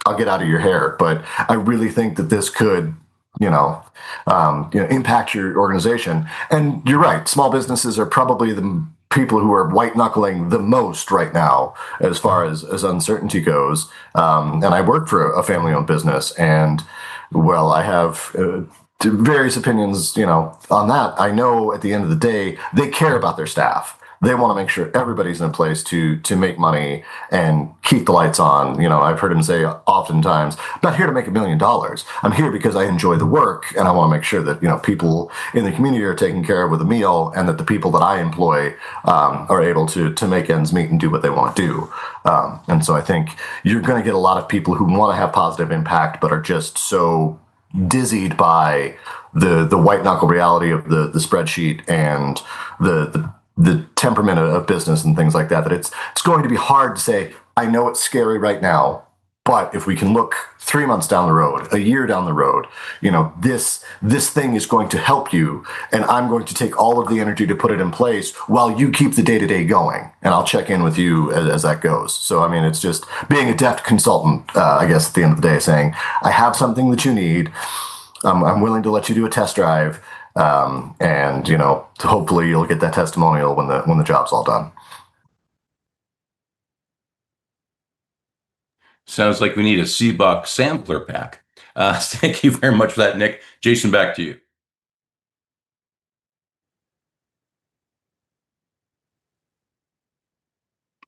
I'll get out of your hair. But I really think that this could impact your organization. And you're right. Small businesses are probably the people who are white knuckling the most right now, as far as uncertainty goes. And I work for a family owned business, and I have various opinions, on that. I know at the end of the day, they care about their staff. They want to make sure everybody's in a place to make money and keep the lights on. I've heard him say oftentimes, I'm not here to make $1 million. I'm here because I enjoy the work, and I want to make sure that people in the community are taken care of with a meal, and that the people that I employ are able to make ends meet and do what they want to do. And so I think you're going to get a lot of people who want to have positive impact, but are just so dizzied by the white knuckle reality of the spreadsheet and the temperament of business and things like that. That it's going to be hard to say, I know it's scary right now, but if we can look 3 months down the road, a year down the road, this thing is going to help you, and I'm going to take all of the energy to put it in place while you keep the day-to-day going, and I'll check in with you as that goes. So, I mean, it's just being a deft consultant, I guess, at the end of the day, saying, I have something that you need. I'm willing to let you do a test drive, and hopefully you'll get that testimonial when the job's all done. Sounds like we need a SEBOC sampler pack. Thank you very much for that, Nick. Jason, back to you.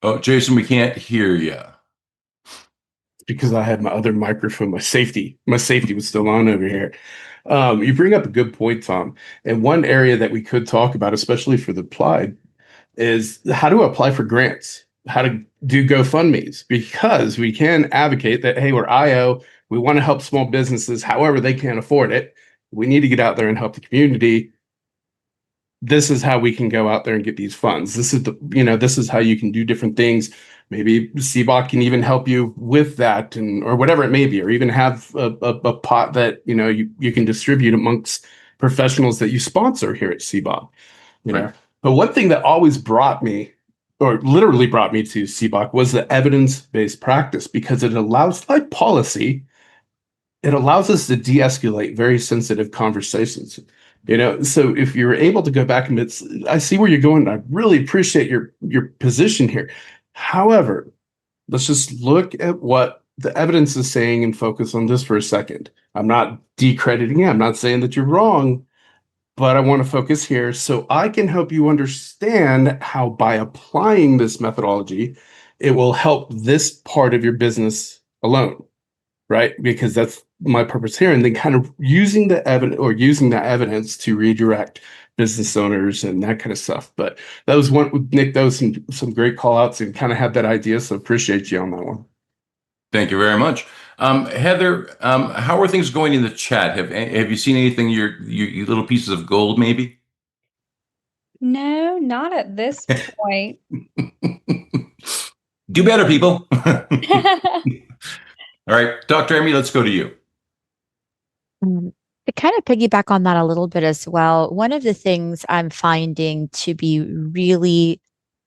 Oh, Jason, we can't hear you. Because I had my other microphone, my safety was still on over here. You bring up a good point, Tom. And one area that we could talk about, especially for the applied, is how to apply for grants, how to do GoFundMes, because we can advocate that, hey, we're IO, we want to help small businesses, however they can't afford it. We need to get out there and help the community. This is how we can go out there and get these funds. This is how you can do different things. Maybe SEBOC can even help you with that, or whatever it may be, or even have a pot that you can distribute amongst professionals that you sponsor here at SEBOC. Right. But one thing that always brought me, or literally brought me to SEBOC, was the evidence-based practice, because it allows, like policy, it allows us to de-escalate very sensitive conversations. So if you're able to go back and I see where you're going. I really appreciate your position here. However, let's just look at what the evidence is saying and focus on this for a second. I'm not decrediting it. I'm not saying that you're wrong, but I want to focus here so I can help you understand how, by applying this methodology, it will help this part of your business alone, right? Because that's my purpose here. And then kind of using that evidence to redirect business owners and that kind of stuff. But that was one with Nick. That was some great call outs, and kind of had that idea. So appreciate you on that one. Thank you very much. Heather, how are things going in the chat? Have you seen anything, your little pieces of gold, maybe? No, not at this point. Do better, people. All right, Dr. Emmy, let's go to you. To kind of piggyback on that a little bit as well, one of the things I'm finding to be really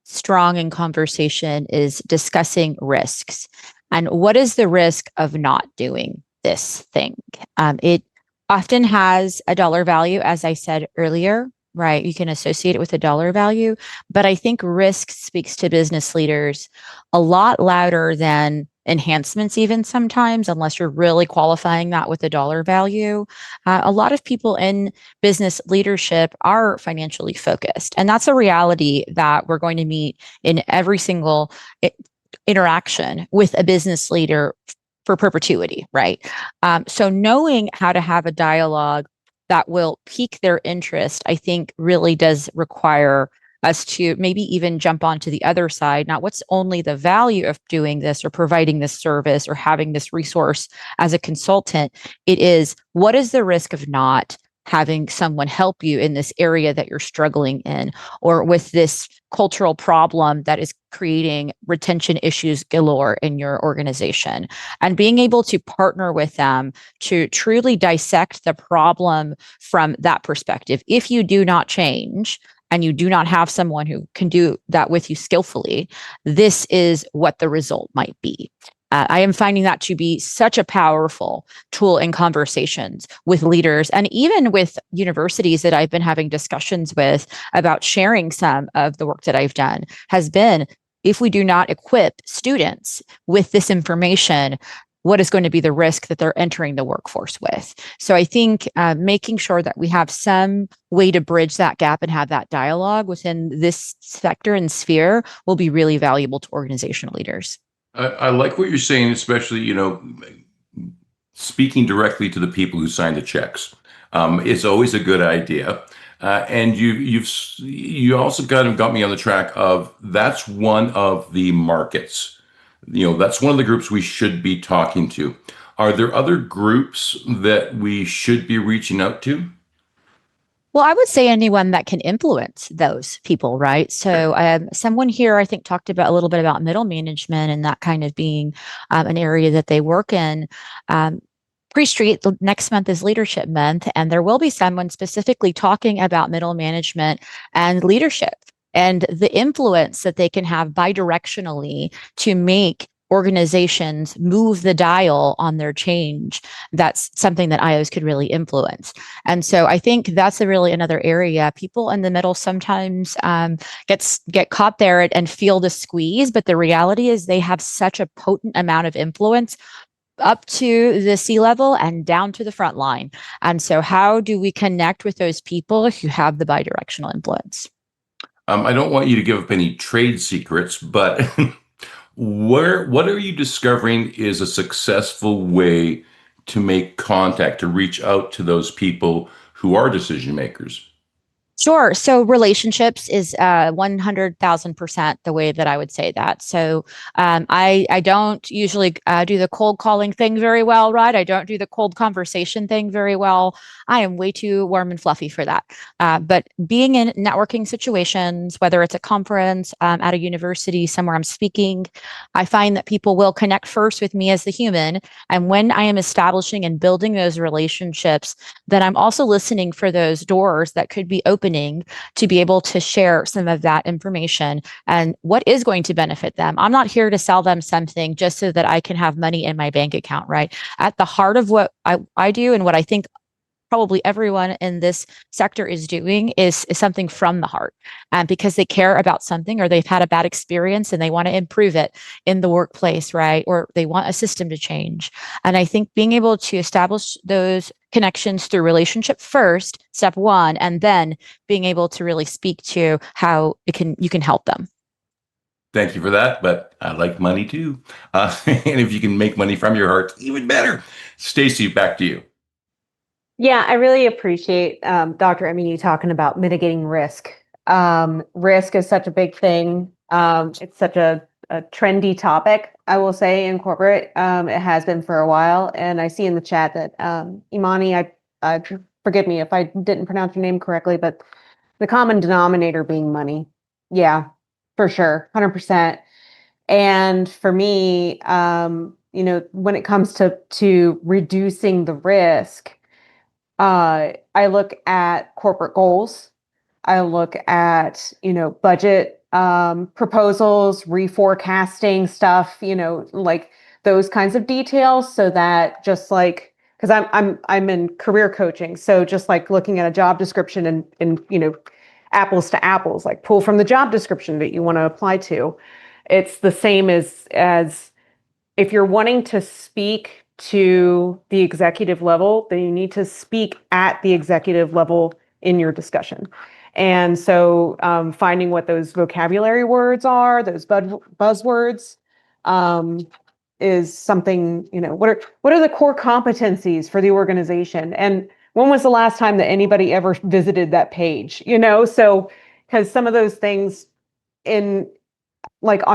strong in conversation is discussing risks. And what is the risk of not doing this thing? It often has a dollar value, as I said earlier, right? You can associate it with a dollar value, but I think risk speaks to business leaders a lot louder than enhancements, even sometimes, unless you're really qualifying that with a dollar value. A lot of people in business leadership are financially focused, and that's a reality that we're going to meet in every single interaction with a business leader for perpetuity, right? So knowing how to have a dialogue that will pique their interest, I think really does require us to maybe even jump onto the other side. Not what's only the value of doing this or providing this service or having this resource as a consultant. It is, what is the risk of not having someone help you in this area that you're struggling in, or with this cultural problem that is creating retention issues galore in your organization, and being able to partner with them to truly dissect the problem from that perspective. If you do not change, and you do not have someone who can do that with you skillfully, this is what the result might be. I am finding that to be such a powerful tool in conversations with leaders, and even with universities that I've been having discussions with about sharing some of the work that I've done, has been, if we do not equip students with this information, what is going to be the risk that they're entering the workforce with. So I think making sure that we have some way to bridge that gap and have that dialogue within this sector and sphere will be really valuable to organizational leaders. I like what you're saying, especially, speaking directly to the people who sign the checks. It's always a good idea. And you also kind of got me on the track of that's one of the markets. That's one of the groups we should be talking to. Are there other groups that we should be reaching out to? Well, I would say anyone that can influence those people, right? So, someone here, I think, talked about a little bit about middle management and that kind of being an area that they work in. Pre-Street, the next month is Leadership Month, and there will be someone specifically talking about middle management and leadership and the influence that they can have bidirectionally to make organizations move the dial on their change. That's something that IOs could really influence. And so I think that's really another area. People in the middle sometimes get caught there and feel the squeeze, but the reality is they have such a potent amount of influence up to the C-level and down to the front line. And so how do we connect with those people who have the bidirectional influence? I don't want you to give up any trade secrets, but what are you discovering is a successful way to make contact, to reach out to those people who are decision makers? Sure. So relationships is 100,000% the way that I would say that. So I don't usually do the cold calling thing very well, right? I don't do the cold conversation thing very well. I am way too warm and fluffy for that. But being in networking situations, whether it's a conference, at a university, somewhere I'm speaking, I find that people will connect first with me as the human. And when I am establishing and building those relationships, then I'm also listening for those doors that could be opening to be able to share some of that information and what is going to benefit them. I'm not here to sell them something just so that I can have money in my bank account, right? At the heart of what I do and what I think probably everyone in this sector is doing is something from the heart, because they care about something or they've had a bad experience and they want to improve it in the workplace, right? Or they want a system to change. And I think being able to establish those connections through relationship first, step one, and then being able to really speak to how you can help them. Thank you for that, but I like money too. And if you can make money from your heart, even better. Staci, back to you. Yeah, I really appreciate Dr. Emini talking about mitigating risk. Risk is such a big thing. It's such a trendy topic, I will say, in corporate. It has been for a while. And I see in the chat that Imani, forgive me if I didn't pronounce your name correctly, but the common denominator being money. Yeah, for sure, 100%. And for me, when it comes to reducing the risk, I look at corporate goals. I look at, budget proposals, reforecasting stuff, like those kinds of details, so that just like, because I'm in career coaching, so just like looking at a job description and apples to apples, like pull from the job description that you want to apply to. It's the same as if you're wanting to speak to the executive level, then you need to speak at the executive level in your discussion. And so finding what those vocabulary words are, those buzzwords, is something, what are the core competencies for the organization? And when was the last time that anybody ever visited that page? So because some of those things on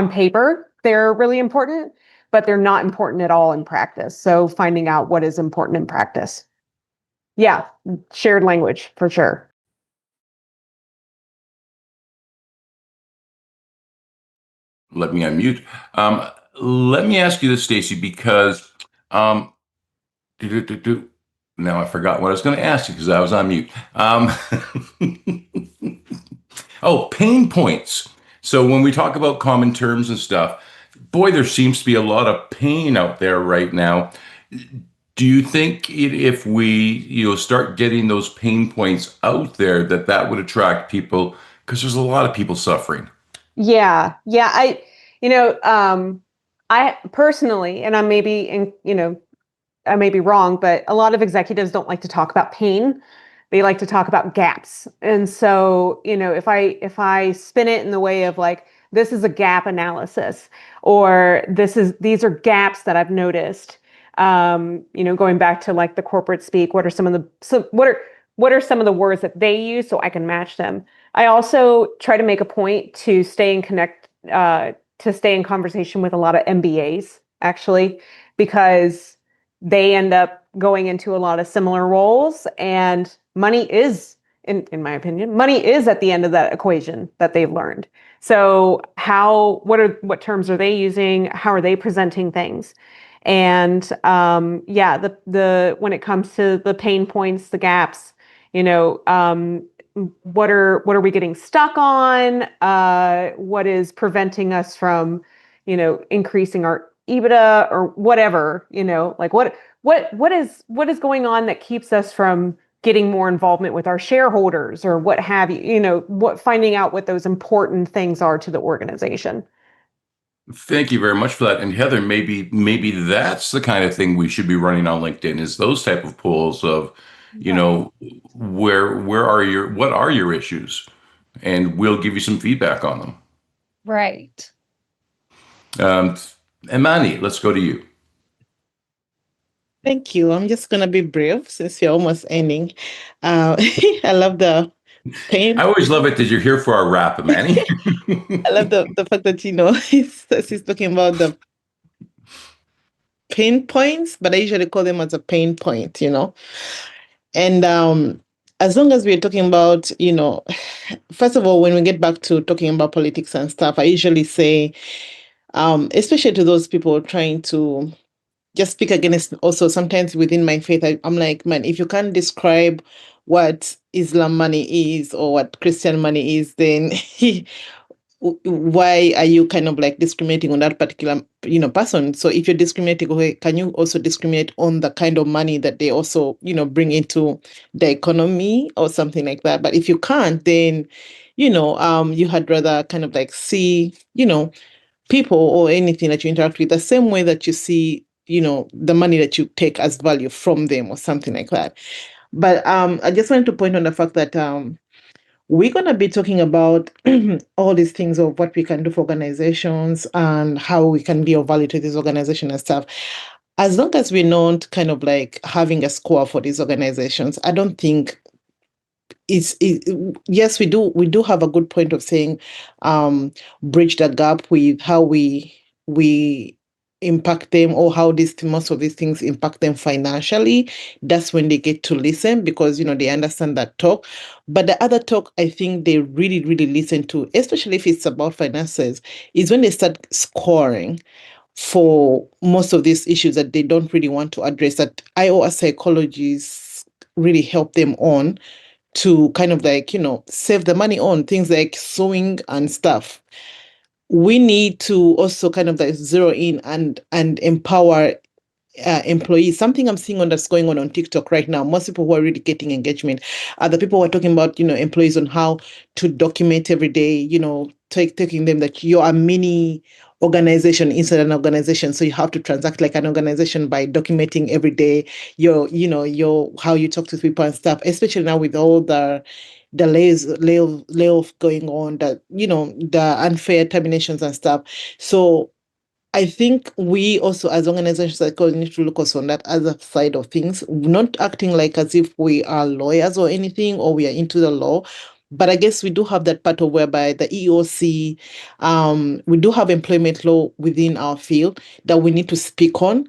paper, they're really important, but they're not important at all in practice. So finding out what is important in practice. Yeah, shared language for sure. Let me unmute. Let me ask you this, Staci, because now I forgot what I was going to ask you because I was on mute. Oh, pain points. So when we talk about common terms and stuff, boy, there seems to be a lot of pain out there right now. Do you think if we, start getting those pain points out there, that would attract people? Because there's a lot of people suffering. Yeah. I personally, and I may be I may be wrong, but a lot of executives don't like to talk about pain. They like to talk about gaps. And so, if I spin it in the way of like, this is a gap analysis, or these are gaps that I've noticed. Going back to like the corporate speak, what are some of the words that they use so I can match them? I also try to make a point to stay in conversation with a lot of MBAs, actually, because they end up going into a lot of similar roles, and money is, in my opinion, money is at the end of that equation that they've learned. So what terms are they using? How are they presenting things? And when it comes to the pain points, the gaps, what are we getting stuck on? What is preventing us from, increasing our EBITDA or whatever, like what is going on that keeps us from getting more involvement with our shareholders or what have you, finding out what those important things are to the organization. Thank you very much for that. And Heather, maybe that's the kind of thing we should be running on LinkedIn, is those type of polls of, what are your issues? And we'll give you some feedback on them. Right. Imani, let's go to you. Thank you. I'm just going to be brief since you're almost ending. I love the pain. I always love it that you're here for our wrap, Imani. I love the fact that, he's talking about the pain points, but I usually call them as a pain point, And as long as we're talking about, first of all, when we get back to talking about politics and stuff, I usually say, especially to those people trying to just speak against, also sometimes within my faith, I'm like, man, if you can't describe what Islam money is or what Christian money is, then why are you kind of like discriminating on that particular person? So if you're discriminating, okay, can you also discriminate on the kind of money that they also bring into the economy or something like that? But if you can't, then you had rather kind of like see people or anything that you interact with the same way that you see the money that you take as value from them or something like that. But I just wanted to point on the fact that we're going to be talking about all these things of what we can do for organizations and how we can be of value to this organization and stuff. As long as we're not kind of like having a score for these organizations, I don't think yes, we do have a good point of saying bridge the gap with how we impact them, or how most of these things impact them financially. That's when they get to listen, because they understand that talk. But the other talk I think they really, really listen to, especially if it's about finances, is when they start scoring for most of these issues that they don't really want to address, that IO as psychologists really help them on to kind of like, save the money on things like sewing and stuff. We need to also kind of like zero in and empower employees. Something I'm seeing that's going on TikTok right now. Most people who are really getting engagement are the people who are talking about, employees on how to document every day, taking them that you're a mini organization inside an organization. So you have to transact like an organization by documenting every day your how you talk to people and stuff, especially now with all the layoff going on, that the unfair terminations and stuff. So I think we also, as organizations, need to look also on that other side of things, not acting like as if we are lawyers or anything, or we are into the law. But I guess we do have that part of whereby the EOC, we do have employment law within our field that we need to speak on.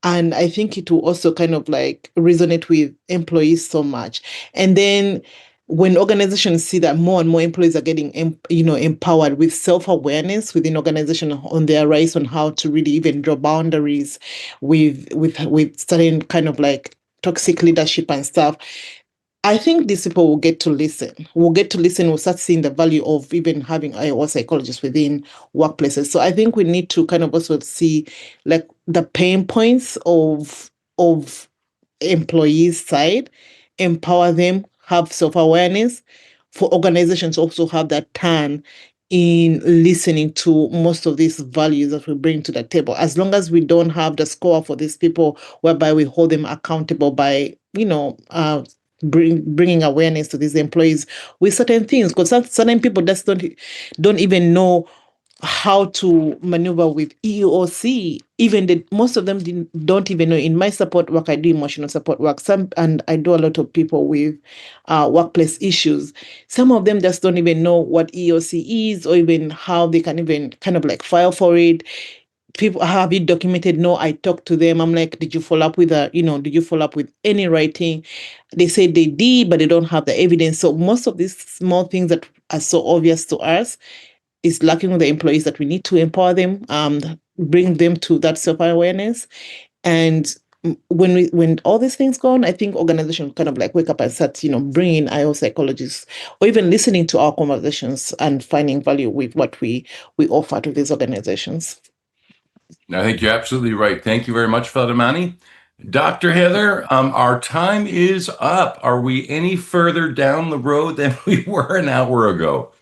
And I think it will also kind of like resonate with employees so much. And then when organizations see that more and more employees are getting empowered with self-awareness within organization on their rights, on how to really even draw boundaries with certain kind of like toxic leadership and stuff, I think these people will get to listen. We'll start seeing the value of even having IO psychologists within workplaces. So I think we need to kind of also see like the pain points of employees' side, empower them, have self-awareness, for organizations also have that turn in listening to most of these values that we bring to the table. As long as we don't have the score for these people, whereby we hold them accountable by, bringing awareness to these employees with certain things, because certain people just don't even know how to maneuver with EEOC. Even most of them don't even know. In my support work, I do emotional support work. And I do a lot of people with workplace issues. Some of them just don't even know what EEOC is, or even how they can even kind of like file for it. People have it documented. No, I talked to them. I'm like, did you follow up with did you follow up with any writing? They say they did, but they don't have the evidence. So most of these small things that are so obvious to us is lacking with the employees, that we need to empower them, bring them to that self-awareness. And when all these things go on, I think organizations kind of like wake up and start, bringing IO psychologists, or even listening to our conversations and finding value with what we offer to these organizations. I think you're absolutely right. Thank you very much, Abulemaali. Dr. Heather, our time is up. Are we any further down the road than we were an hour ago?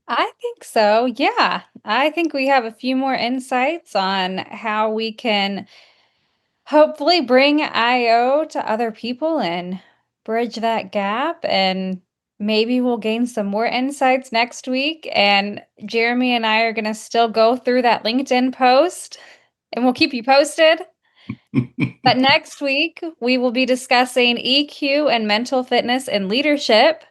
I think so. Yeah. I think we have a few more insights on how we can hopefully bring IO to other people and bridge that gap. And maybe we'll gain some more insights next week. And Jeremy and I are going to still go through that LinkedIn post, and we'll keep you posted. But next week, we will be discussing EQ and mental fitness and leadership.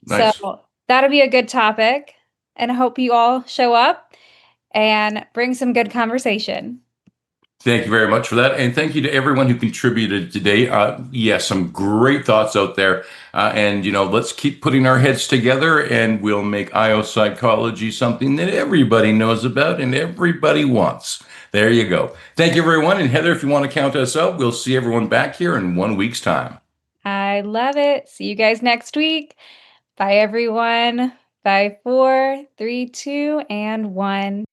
Nice. So that'll be a good topic. And I hope you all show up and bring some good conversation. Thank you very much for that. And thank you to everyone who contributed today. Yes, some great thoughts out there. And, let's keep putting our heads together, and we'll make IO psychology something that everybody knows about and everybody wants. There you go. Thank you, everyone. And Heather, if you want to count us out, we'll see everyone back here in 1 week's time. I love it. See you guys next week. Bye, everyone. 5, 4, 3, 2, and 1.